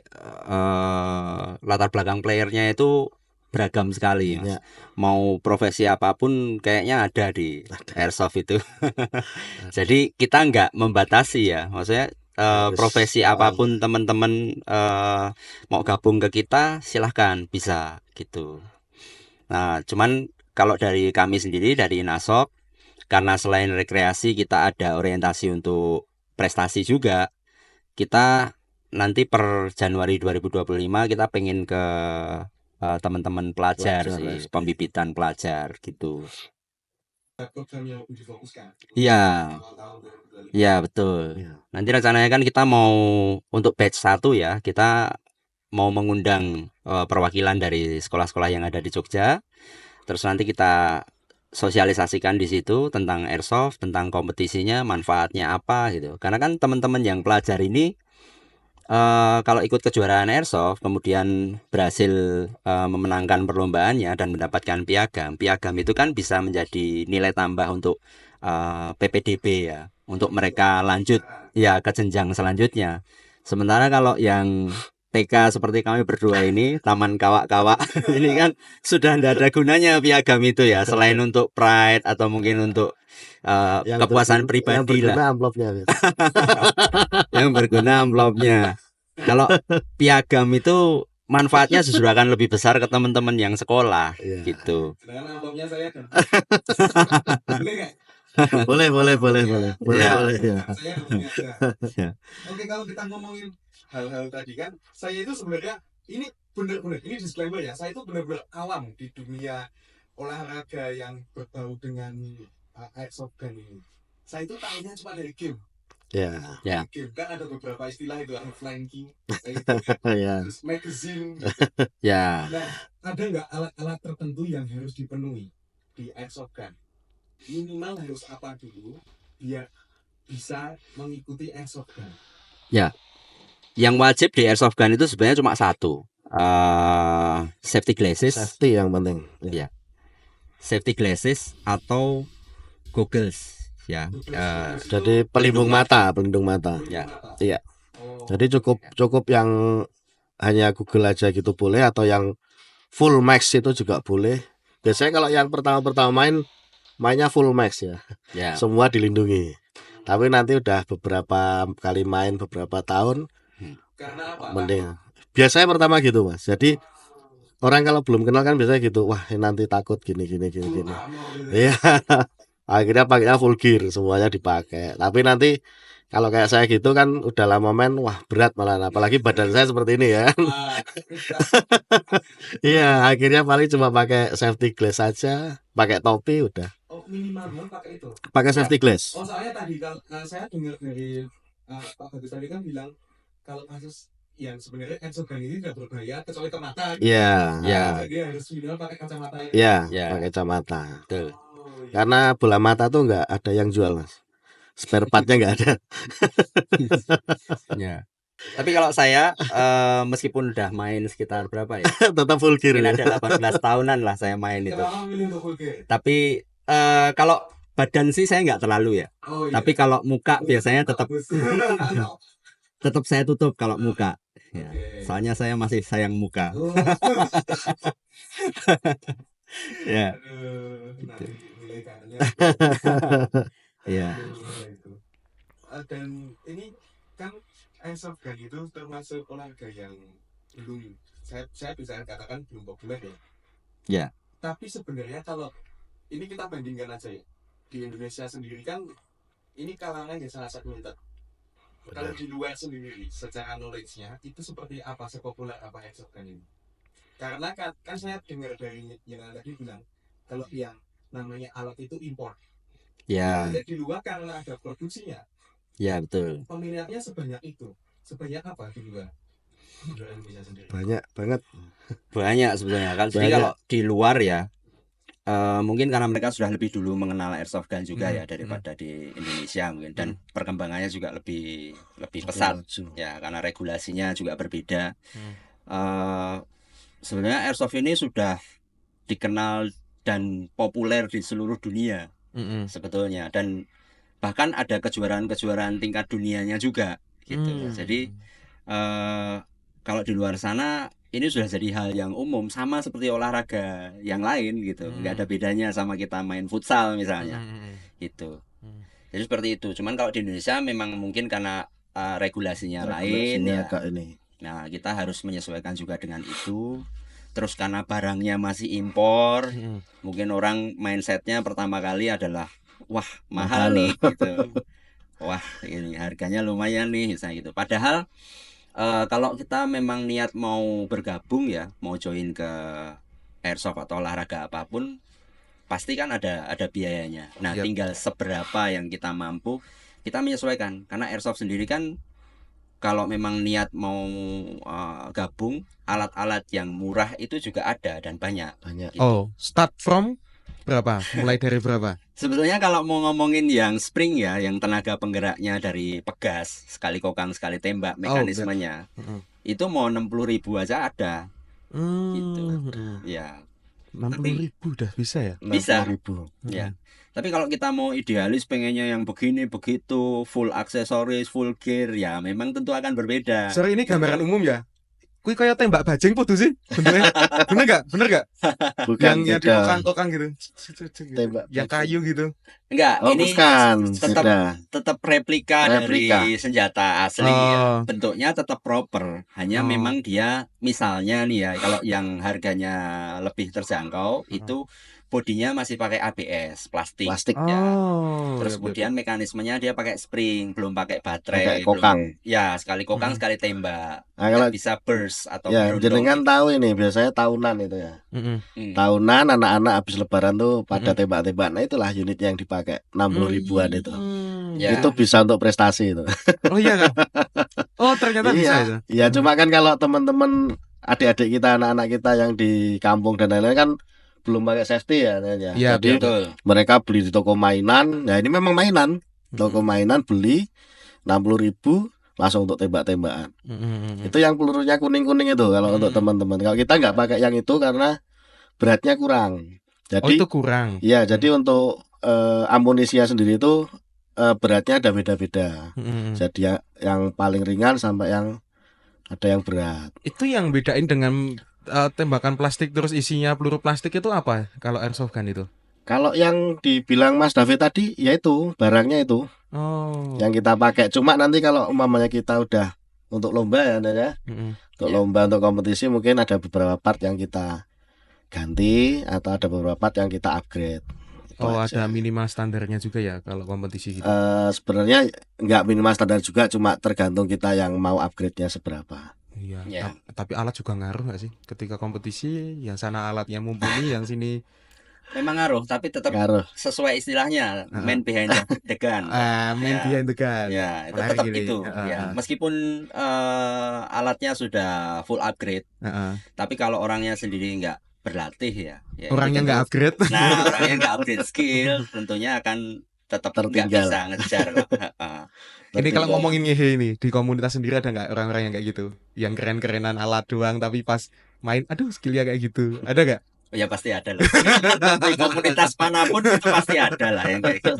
latar belakang playernya itu beragam sekali, Mas.
Ya.
Mau profesi apapun kayaknya ada di airsoft itu. Jadi kita nggak membatasi ya, maksudnya
Harus
profesi
paham.
apapun teman-teman mau gabung ke kita silahkan bisa gitu. Nah, cuman kalau dari kami sendiri dari Inasok, karena selain rekreasi kita ada orientasi untuk prestasi juga, kita nanti per Januari 2025 kita pengen ke teman-teman pelajar
Pelajar,
sih,
SD.
pembibitan pelajar gitu.
Program yang lebih difokuskan.
Iya,
Awal tahun 2025.
iya betul.
Iya.
Nanti rencananya kan kita mau untuk batch 1 ya, kita mau mengundang perwakilan dari sekolah-sekolah yang ada di Jogja. Terus nanti kita sosialisasikan di situ tentang airsoft, tentang kompetisinya, manfaatnya apa gitu. Karena kan teman-teman yang pelajar ini kalau ikut kejuaraan airsoft kemudian berhasil memenangkan perlombaannya dan mendapatkan piagam, piagam itu kan bisa menjadi nilai tambah untuk PPDB ya, untuk mereka lanjut ya ke jenjang selanjutnya. Sementara kalau yang TK seperti kami berdua ini, taman kawak-kawak ini kan sudah tidak ada gunanya piagam itu ya, selain untuk pride atau mungkin untuk kepuasan pribadi
yang berguna
lah.
amplopnya.
Yang berguna amplopnya. Kalau piagam itu manfaatnya justru akan lebih besar ke teman-teman yang sekolah
Iya.
gitu.
Sedangkan amplopnya saya dan boleh nggak?
boleh
Ya.
ya.
Saya punya ada.
Ya.
Oke, kalau kita ngomongin hal-hal tadi kan, saya itu sebenarnya ini benar-benar ini disclaimer ya, saya itu benar-benar awam di dunia olahraga yang berbau dengan airsoft gun ini. Saya itu tahunya cuma dari game.
Ya.
Ya.
Game kan ada beberapa istilah itu, ada flanking,
Ya.
terus magazine.
Ya.
Nah, ada nggak alat-alat tertentu yang harus dipenuhi di airsoft gun? Minimal harus apa dulu biar bisa mengikuti airsoft gun?
Yang wajib di airsoft gun itu sebenarnya cuma satu. Safety glasses,
Safety yang penting.
Iya. Safety glasses atau goggles ya.
Jadi pelindung mata.
Ya.
Iya.
Oh,
Jadi cukup yang hanya Google aja gitu boleh, atau yang full max itu juga boleh. Biasanya kalau yang pertama-pertama mainnya full max ya.
Ya.
Semua dilindungi. Tapi nanti udah beberapa kali main beberapa tahun,
karena apa?
mending. Biasanya pertama gitu Mas. Jadi orang kalau belum kenal kan biasanya gitu. Wah, ini nanti takut gini. Iya. Akhirnya pakainya full gear, semuanya dipakai. Tapi nanti kalau kayak saya gitu kan udah lama main, wah berat malah. Apalagi badan saya seperti ini ya. Iya, akhirnya paling cuma pakai safety glass saja, pakai topi udah.
Oh, minimal pakai itu.
Pakai safety glass.
Oh, soalnya tadi kalau saya dengar dari Pak Bagus tadi kan bilang kalau kasus yang sebenarnya airsoft gun ini tidak berbahaya kecuali ke mata.
Iya.
Ya.
Jadi harus minimal pakai kacamata.
Iya,
Ya.
pakai kacamata.
Betul.
Oh, iya.
Karena bola mata tuh nggak ada yang jual, Mas. Spare partnya nggak ada.
Ya. Tapi kalau saya meskipun udah main sekitar berapa ya?
Tetap full gear
Mungkin
ya.
ada 18 tahunan lah saya main itu.
Kenapa milih untuk full gear?
Tapi kalau badan sih saya nggak terlalu ya.
Oh, iya.
Tapi kalau muka biasanya tetap
Bagus.
saya tutup kalau muka. Ya.
Oke.
Soalnya saya masih sayang muka.
Oh.
Ya.
Aduh, nanti nilai kanannya.
Iya.
Itu. Dan ini kan airsoft gun itu termasuk olahraga yang belum saya bisa katakan belum populer ya.
Ya.
Tapi sebenarnya kalau ini kita bandingkan aja ya, di Indonesia sendiri kan ini kalangan yang sangat segmented. Kalau di luar sendiri secara knowledge-nya itu seperti apa, sepopuler apa airsoft gun ini? Karena kan saya dengar dari yang tadi bilang kalau yang namanya alat itu import.
Ya.
Di luar karena ada produksinya.
Ya, betul.
Peminatnya sebanyak itu. Sebanyak apa di luar? Di luar Indonesia sendiri.
Banyak banget.
Banyak sebetulnya kan. Jadi
Banyak.
kalau di luar ya mungkin karena mereka sudah lebih dulu mengenal airsoft gun juga ya daripada di Indonesia mungkin, dan perkembangannya juga lebih pesat ya karena regulasinya juga berbeda. Sebenarnya airsoft ini sudah dikenal dan populer di seluruh dunia sebetulnya, dan bahkan ada kejuaraan-kejuaraan tingkat dunianya juga gitu. Jadi kalau di luar sana ini sudah jadi hal yang umum, sama seperti olahraga yang lain gitu. Nggak ada bedanya sama kita main futsal misalnya gitu. Jadi seperti itu. Cuman kalau di Indonesia memang mungkin karena regulasinya lain ya. Nah, kita harus menyesuaikan juga dengan itu. Terus karena barangnya masih impor, mungkin orang mindsetnya pertama kali adalah wah mahal nih gitu. Wah ini harganya lumayan nih misalnya gitu. Padahal kalau kita memang niat mau bergabung ya, mau join ke airsoft atau olahraga apapun, pasti kan ada biayanya. Nah, tinggal seberapa yang kita mampu, kita menyesuaikan. Karena airsoft sendiri kan kalau memang niat mau gabung, alat-alat yang murah itu juga ada dan banyak.
Gitu.
Oh, start from berapa? Mulai dari berapa?
Sebetulnya kalau mau ngomongin yang spring ya, yang tenaga penggeraknya dari pegas, sekali kokang sekali tembak mekanismenya, itu mau 60.000 aja ada. Gitu. Ya.
60.000 udah bisa ya?
Bisa. Ya. Tapi kalau kita mau idealis pengennya yang begini begitu, full aksesoris, full gear, ya memang tentu akan berbeda.
Sorry, ini gambaran umum ya. Kui kayak tembak bajing putus sih, bener nggak?
Bukan
yang di kokang gitu,
tembak
yang kayu gitu.
Enggak, ini
bukan.
tetap replika dari senjata asli. Ya. Bentuknya tetap proper, hanya memang dia misalnya nih ya, kalau yang harganya lebih terjangkau itu bodinya masih pakai ABS plastik ya. Terus kemudian mekanismenya dia pakai spring, belum pakai baterai,
pakai kokang.
Ya, sekali kokang sekali tembak.
Nah, kalau
bisa burst atau
ya, jenengan tahu ini biasanya tahunan itu ya. Tahunan anak-anak habis lebaran tuh pada tembak-tembak. Nah, itulah unit yang dipakai 60.000-an itu.
Ya.
Itu bisa untuk prestasi itu.
Oh iya kan? Oh, ternyata bisa itu.
Iya, cuma kan kalau teman-teman adik-adik kita, anak-anak kita yang di kampung dan lain-lain kan belum pakai safety ya.
Ya,
jadi betul. Mereka beli di toko mainan. Ya ini memang mainan. Toko mainan beli 60.000 langsung untuk tembak-tembakan. Itu yang pelurunya kuning-kuning itu kalau untuk teman-teman. Kalau kita nggak pakai yang itu karena beratnya kurang. Jadi
itu kurang.
Iya, jadi untuk amunisinya sendiri itu beratnya ada beda-beda. Jadi yang paling ringan sampai yang ada yang berat.
Itu yang bedain dengan tembakan plastik terus isinya peluru plastik itu apa kalau airsoft gun itu?
Kalau yang dibilang Mas David tadi, yaitu barangnya itu yang kita pakai. Cuma nanti kalau umpamanya kita udah untuk lomba ya, untuk lomba untuk kompetisi mungkin ada beberapa part yang kita ganti atau ada beberapa part yang kita upgrade. Itu
Oh,
aja.
ada minimal standarnya juga ya kalau kompetisi gitu.
Sebenarnya nggak minimal standar juga, cuma tergantung kita yang mau upgrade-nya seberapa.
Iya,
Ya.
tapi alat juga ngaruh nggak sih? Ketika kompetisi, yang sana alatnya mumpuni, yang sini
Memang ngaruh, tapi tetap
Ngaruh.
sesuai istilahnya
Heeh.
man behind the gun.
Main
Ya,
behind the gun.
ya, itu
Menarik
tetap
ini.
gitu.
Heeh,
Ya,
heeh.
meskipun alatnya sudah full upgrade,
Heeh.
tapi kalau orangnya sendiri nggak berlatih ya itu
Orangnya nggak
tentu.
upgrade.
Nah, orangnya nggak upgrade skill, tentunya akan tetap nggak
Tertinggal.
bisa ngejar lah. Heeh.
Ini kalau
Tertinggal.
ngomongin ngehe ini, di komunitas sendiri ada nggak orang-orang yang kayak gitu? Yang keren-kerenan alat doang, tapi pas main, aduh skillnya kayak gitu. Ada nggak?
Ya pasti ada lah. Di komunitas manapun itu pasti ada lah yang kayak gitu.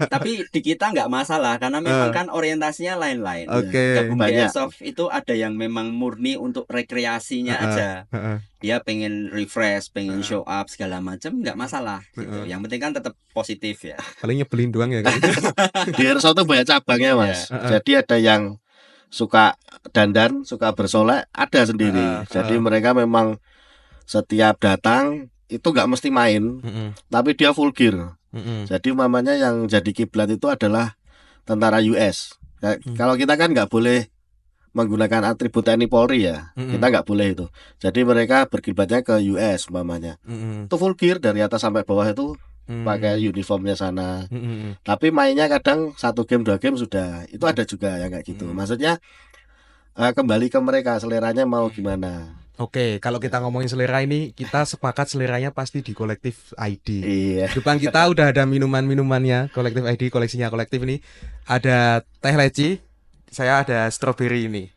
Tapi di kita nggak masalah karena memang kan orientasinya lain-lain.
Oke.
Gabung di
Banyak.
Airsoft itu ada yang memang murni untuk rekreasinya
Heeh,
aja.
heeh.
Dia pengen refresh, pengen show up segala macam, nggak masalah gitu. Yang penting kan tetap positif ya.
Paling nyebelin doang ya kan?
Di airsoft tuh banyak cabangnya, Mas. Jadi ada yang suka dandan, suka bersolek, ada sendiri. Jadi mereka memang setiap datang itu nggak mesti main, tapi dia full gear. Jadi mamanya yang jadi kiblat itu adalah tentara US. Kalau kita kan nggak boleh menggunakan atribut TNI Polri ya, kita nggak boleh itu. Jadi mereka berkiblatnya ke US mamanya. Itu full gear dari atas sampai bawah itu pakai uniformnya sana. Tapi mainnya kadang 1 game 2 game sudah. Itu ada juga yang kayak gitu. Maksudnya kembali ke mereka seleranya mau gimana.
Oke, kalau kita ngomongin selera ini, kita sepakat seleranya pasti di kolektif ID.
Iya.
Depan kita udah ada minuman-minumannya, kolektif ID, koleksinya kolektif ini. Ada teh leci, saya ada strawberry ini.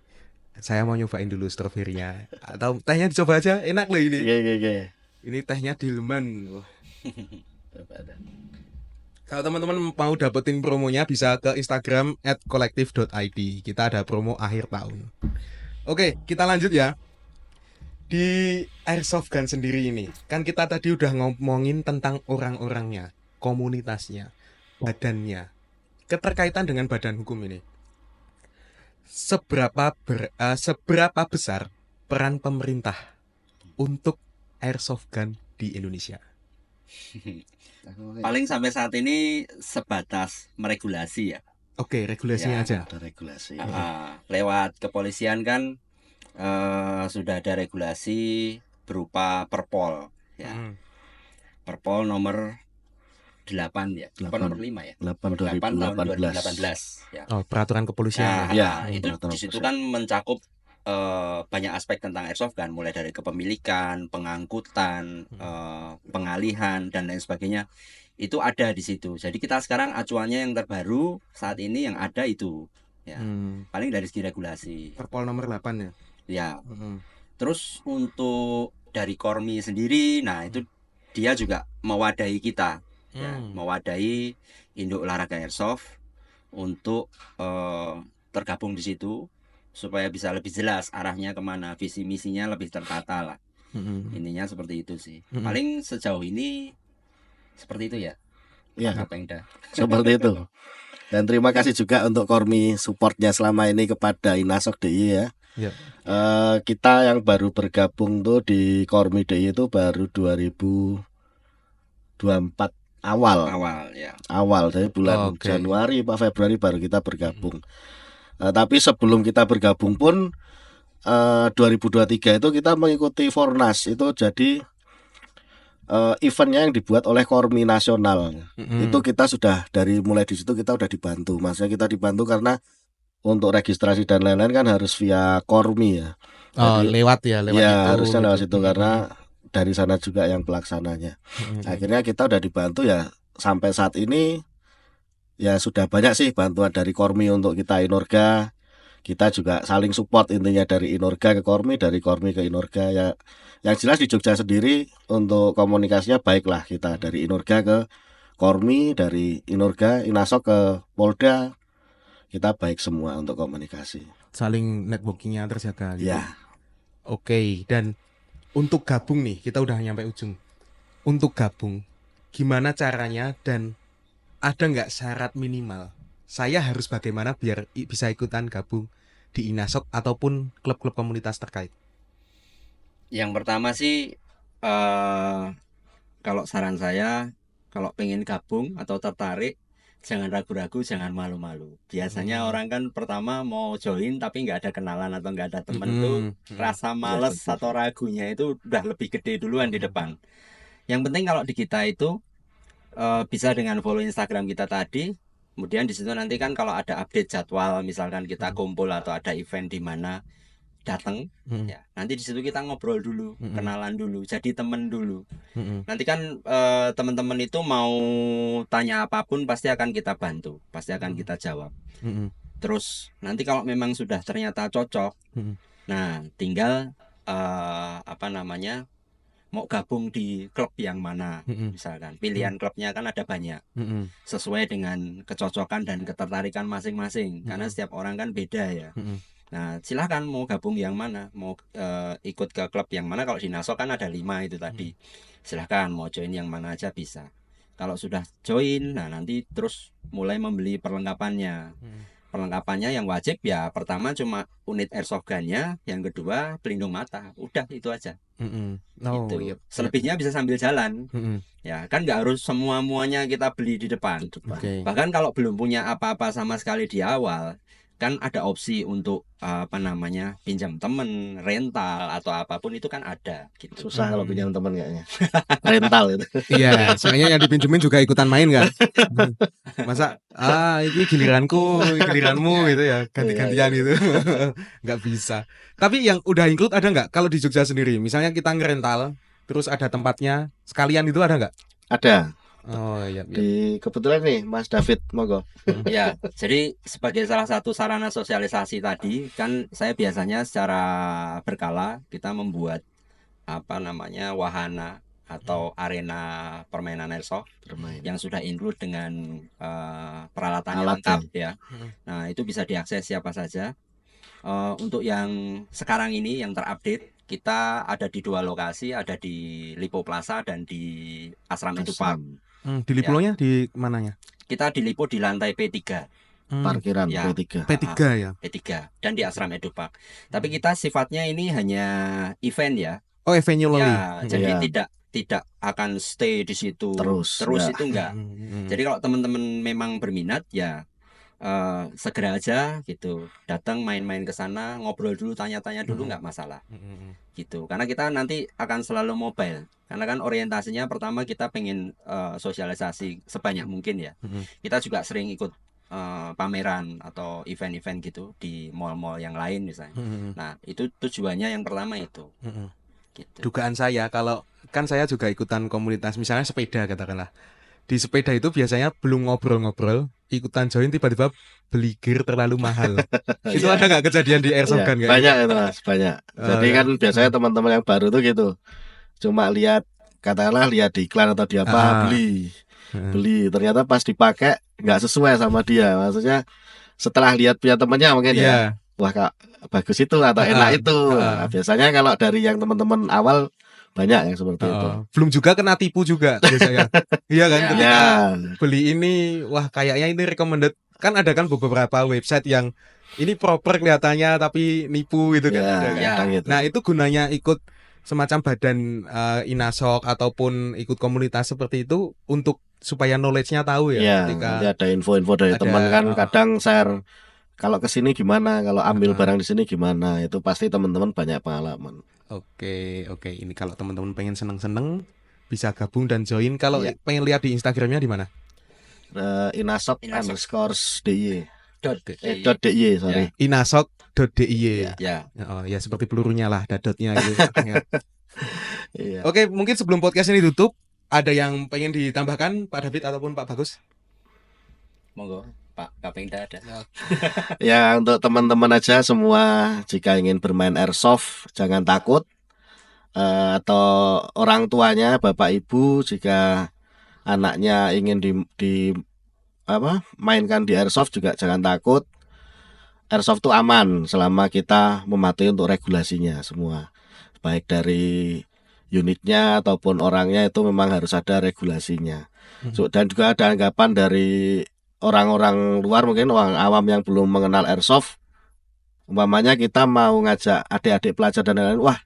Saya mau nyobain dulu stroberinya. Atau tehnya dicoba aja, enak loh ini.
Iya.
Ini tehnya Dilman. Wah. Kalau teman-teman mau dapetin promonya bisa ke Instagram @kolektif.id. Kita ada promo akhir tahun. Oke, kita lanjut ya. Di Airsoft Gun sendiri ini, kan kita tadi udah ngomongin tentang orang-orangnya, komunitasnya, badannya, keterkaitan dengan badan hukum ini. Seberapa besar peran pemerintah untuk Airsoft Gun di Indonesia?
Paling sampai saat ini sebatas meregulasi ya.
Oke, regulasinya
Ya.
aja.
Ada regulasi.
Lewat kepolisian kan sudah ada regulasi berupa Perpol ya. Perpol nomor 8 ya. Apa nomor 5 ya?
8
8 tahun
2018.
2018 ya.
Oh, peraturan kepolisian.
Nah,
Ya,
itu
peraturan
di situ
kepolisian.
kan mencakup banyak aspek tentang airsoft gun, mulai dari kepemilikan, pengangkutan, pengalihan dan lain sebagainya. Itu ada di situ. Jadi kita sekarang acuannya yang terbaru saat ini yang ada itu ya. Paling dari segi regulasi.
Perpol nomor 8 ya.
Ya. Terus untuk dari Kormi sendiri, nah itu dia juga mewadahi kita ya, mewadahi induk olahraga airsoft untuk tergabung di situ supaya bisa lebih jelas arahnya kemana, visi misinya lebih tertata lah. Ininya seperti itu sih. Paling sejauh ini seperti itu ya.
Ya,
Pengda.
seperti itu. Dan terima kasih juga untuk Kormi supportnya selama ini kepada Inasok DI ya.
Ya.
Kita yang baru bergabung tuh di Kormi DI itu baru 2024 awal
Ya.
dari bulan
Oke.
Januari Pak Februari baru kita bergabung. Tapi sebelum kita bergabung pun 2023 itu kita mengikuti Fornas, itu jadi eventnya yang dibuat oleh Kormi Nasional. Itu kita sudah mulai di situ kita udah dibantu. Maksudnya kita dibantu karena untuk registrasi dan lain-lain kan harus via Kormi ya.
Oh,
Jadi,
lewat itu.
harusnya lewat situ karena dari sana juga yang pelaksananya. Akhirnya kita udah dibantu ya, sampai saat ini ya sudah banyak sih bantuan dari Kormi untuk kita Inorga. Kita juga saling support, intinya dari Inorga ke Kormi, dari Kormi ke Inorga ya. Yang jelas di Jogja sendiri untuk komunikasinya baiklah, kita dari Inorga ke Kormi, dari Inorga Inasok ke Polda, kita baik semua untuk komunikasi.
Saling networkingnya terjaga gitu.
Ya.
Oke, dan untuk gabung nih, kita udah nyampe ujung. Untuk gabung, gimana caranya dan ada nggak syarat minimal? Saya harus bagaimana biar bisa ikutan gabung di Inasok ataupun klub-klub komunitas terkait?
Yang pertama sih kalau saran saya kalau pengen gabung atau tertarik, jangan ragu-ragu, jangan malu-malu. Biasanya orang kan pertama mau join tapi nggak ada kenalan atau nggak ada temen tuh, rasa males atau ragunya itu udah lebih gede duluan di depan. Yang penting kalau di kita itu bisa dengan follow Instagram kita tadi. Kemudian di situ nanti kan kalau ada update jadwal, misalkan kita kumpul atau ada event di mana, datang ya. Nanti di situ kita ngobrol dulu, kenalan dulu, jadi temen dulu. Nanti kan teman-teman itu mau tanya apapun pasti akan kita bantu, pasti akan kita jawab. Terus nanti kalau memang sudah ternyata cocok, nah tinggal apa namanya, mau gabung di klub yang mana, misalkan pilihan klubnya kan ada banyak, sesuai dengan kecocokan dan ketertarikan masing-masing, karena setiap orang kan beda ya. Nah silahkan mau gabung yang mana, mau ikut ke klub yang mana. Kalau di Nasok kan ada 5 itu tadi, silahkan mau join yang mana aja bisa. Kalau sudah join, nah nanti terus mulai membeli perlengkapannya. Perlengkapannya yang wajib ya pertama cuma unit airsoft gun-nya, yang kedua pelindung mata, udah itu aja. Gitu. Selebihnya bisa sambil jalan. Ya kan nggak harus muanya kita beli di depan. Bahkan kalau belum punya apa-apa sama sekali di awal, kan ada opsi untuk apa namanya, pinjam temen, rental atau apapun itu kan ada gitu.
Susah kalau pinjam teman kayaknya. Rental itu.
Iya, soalnya yang dipinjemin juga ikutan main kan. Masa ini giliranmu gitu ya, ganti-gantian gitu. Nggak bisa. Tapi yang udah include ada nggak kalau di Jogja sendiri? Misalnya kita ngerental, terus ada tempatnya sekalian itu ada nggak?
Ada.
Oh iya.
Di kebetulan nih Mas David, monggo.
Ya, jadi sebagai salah satu sarana sosialisasi tadi kan saya biasanya secara berkala kita membuat apa namanya, wahana atau arena permainan airsoft yang sudah include dengan peralatannya lengkap ya. Nah itu bisa diakses siapa saja. Untuk yang sekarang ini yang terupdate, kita ada di 2 lokasi, ada di Lipo Plaza dan di Asram Edu Park.
Di Lipo-nya di mananya?
Kita di Lipo di lantai P3.
Parkiran
Ya.
P3.
P3 ya.
P3 dan di Asram Edu Park. Tapi kita sifatnya ini hanya event ya.
Oh, venue only.
Ya, jadi tidak akan stay di situ terus itu enggak. Jadi kalau teman-teman memang berminat ya segera aja gitu, datang main-main ke sana, ngobrol dulu, tanya-tanya dulu, nggak masalah gitu. Karena kita nanti akan selalu mobile, karena kan orientasinya pertama kita pengen sosialisasi sebanyak mungkin ya. Kita juga sering ikut pameran atau event-event gitu di mall-mall yang lain misalnya. Nah itu tujuannya yang pertama itu gitu.
Dugaan saya, kalau kan saya juga ikutan komunitas misalnya sepeda katakanlah. Di sepeda itu biasanya belum ngobrol-ngobrol, ikutan join tiba-tiba beli gear terlalu mahal. Itu ada nggak kejadian di airsoft gun?
Banyak itu Mas, banyak. Jadi kan biasanya teman-teman yang baru tuh gitu, cuma lihat, katakanlah lihat di iklan atau di apa, beli, ternyata pas dipakai nggak sesuai sama dia. Maksudnya setelah lihat punya temannya mungkin ya, wah kak bagus itu atau enak itu. Nah, biasanya kalau dari yang teman-teman awal banyak yang seperti itu.
Belum juga kena tipu juga biasanya. Iya kan, ketika beli ini, wah kayaknya ini recommended. Kan ada kan beberapa website yang ini proper kelihatannya tapi nipu gitu kan.
Gitu.
Nah itu gunanya ikut semacam badan Inasok ataupun ikut komunitas seperti itu untuk supaya knowledge-nya tahu ya.
Nanti ada info-info dari teman kan, kadang share kalau kesini gimana, kalau ambil barang di sini gimana, itu pasti teman-teman banyak pengalaman.
Oke. Ini kalau teman-teman pengen seneng-seneng bisa gabung dan join. Kalau pengen lihat di Instagramnya di mana?
Inasok_dy. .dy, sorry.
Inasok.dy.
Ya.
Oh ya, seperti pelurunya lah, ada dotnya gitu. Oke, mungkin sebelum podcast ini tutup, ada yang pengen ditambahkan Pak David ataupun Pak Bagus?
Monggo. Pak Kapengda ada.
Ya untuk teman-teman aja semua, jika ingin bermain airsoft jangan takut, atau orang tuanya, bapak ibu, jika anaknya ingin mainkan di airsoft juga jangan takut. Airsoft itu aman selama kita mematuhi untuk regulasinya semua, baik dari unitnya ataupun orangnya, itu memang harus ada regulasinya. Dan juga ada anggapan dari orang-orang luar, mungkin orang awam yang belum mengenal airsoft, umpamanya kita mau ngajak adik-adik pelajar dan lain-lain, wah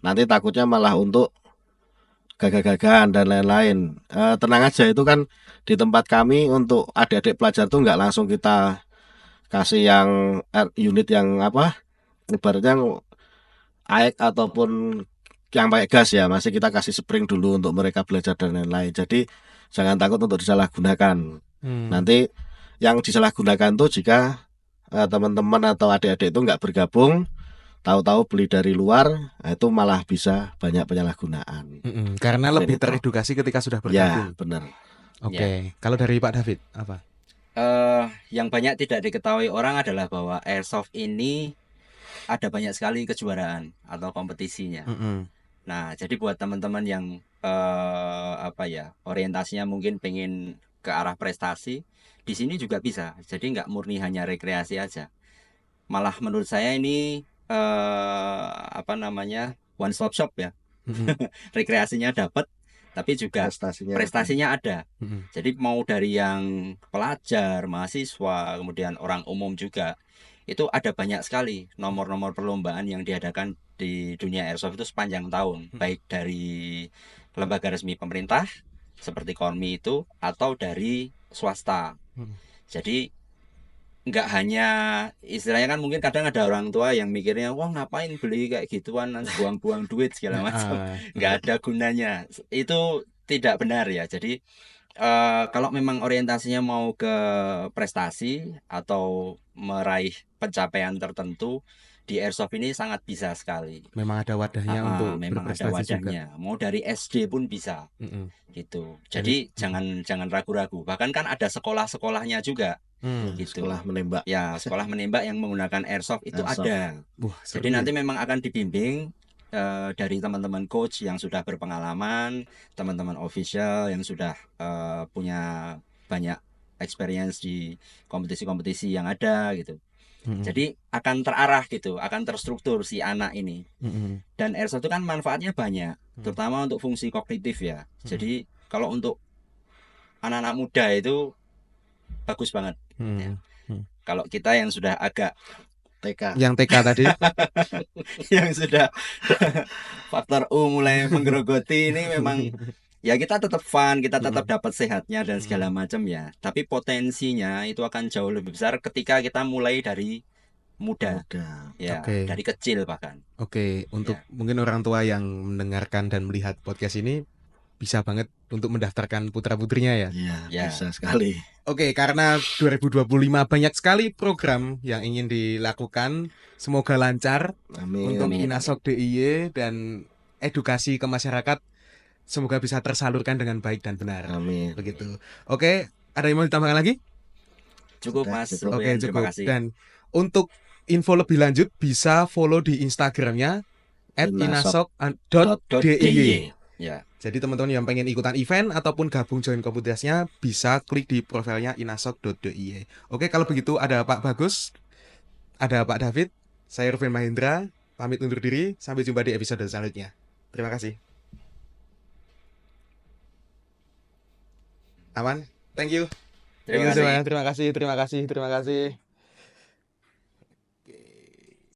nanti takutnya malah untuk gagah-gagahan dan lain-lain. Tenang aja, itu kan di tempat kami untuk adik-adik pelajar tuh nggak langsung kita kasih yang unit yang apa, ibaratnya AEK ataupun yang pakai gas ya, masih kita kasih spring dulu untuk mereka belajar dan lain-lain. Jadi jangan takut untuk disalahgunakan. Nanti yang disalahgunakan tuh jika teman-teman atau adik-adik itu nggak bergabung, tahu-tahu beli dari luar, nah itu malah bisa banyak penyalahgunaan.
Karena lebih
Seperti itu.
teredukasi ketika sudah
Ya,
bergabung.
benar.
Oke. Kalau dari Pak David apa?
Yang banyak tidak diketahui orang adalah bahwa airsoft ini ada banyak sekali kejuaraan atau kompetisinya. Nah, jadi buat teman-teman yang orientasinya mungkin pengen ke arah prestasi, di sini juga bisa. Jadi nggak murni hanya rekreasi aja. Malah menurut saya ini one stop shop ya. Rekreasinya dapat, tapi juga prestasinya ada. Jadi mau dari yang pelajar, mahasiswa, kemudian orang umum juga, itu ada banyak sekali nomor-nomor perlombaan yang diadakan di dunia airsoft itu sepanjang tahun, baik dari lembaga resmi pemerintah seperti Kormi itu atau dari swasta. Jadi nggak hanya istilahnya kan mungkin kadang ada orang tua yang mikirnya wah ngapain beli kayak gituan buang-buang duit segala macam, nggak ada gunanya. Itu tidak benar ya. Jadi kalau memang orientasinya mau ke prestasi atau meraih pencapaian tertentu, di airsoft ini sangat bisa sekali.
Memang ada wadahnya untuk
Memang ada
berprestasi juga.
wadahnya. Mau dari SD pun bisa. Gitu. Jadi jangan ragu-ragu. Bahkan kan ada sekolah-sekolahnya juga. Gitu.
Sekolah menembak.
Ya, sekolah menembak yang menggunakan airsoft itu ada. Jadi nanti memang akan dibimbing dari teman-teman coach yang sudah berpengalaman, teman-teman official yang sudah punya banyak experience di kompetisi-kompetisi yang ada gitu. Jadi akan terarah gitu, akan terstruktur si anak ini. Dan airsoft itu kan manfaatnya banyak, terutama untuk fungsi kognitif ya. Jadi kalau untuk anak-anak muda itu bagus banget. Ya. Kalau kita yang sudah agak
TK.
Yang TK tadi.
yang sudah faktor U mulai menggerogoti ini memang ya kita tetap fun, kita tetap dapat sehatnya dan segala macam ya. Tapi potensinya itu akan jauh lebih besar ketika kita mulai dari muda. Ya, dari kecil bahkan.
Untuk mungkin orang tua yang mendengarkan dan melihat podcast ini bisa banget untuk mendaftarkan putra-putrinya ya.
Iya, bisa sekali.
Karena 2025 banyak sekali program yang ingin dilakukan. Semoga lancar.
Amin.
Untuk Inasok DIY dan edukasi ke masyarakat semoga bisa tersalurkan dengan baik dan benar.
Amin.
Begitu. Ada yang mau ditambahkan lagi?
Cukup Mas.
Cukup.
Terima kasih.
Dan untuk info lebih lanjut bisa follow di Instagramnya @inasok.diy.
Ya.
Jadi teman-teman yang pengen ikutan event ataupun gabung join komunitasnya bisa klik di profilnya inasok.diy. Kalau begitu ada Pak Bagus, ada Pak David, saya Rufin Mahendra, pamit undur diri, sampai jumpa di episode selanjutnya. Terima kasih. Aman? Thank you.
Terima kasih.
Terima kasih.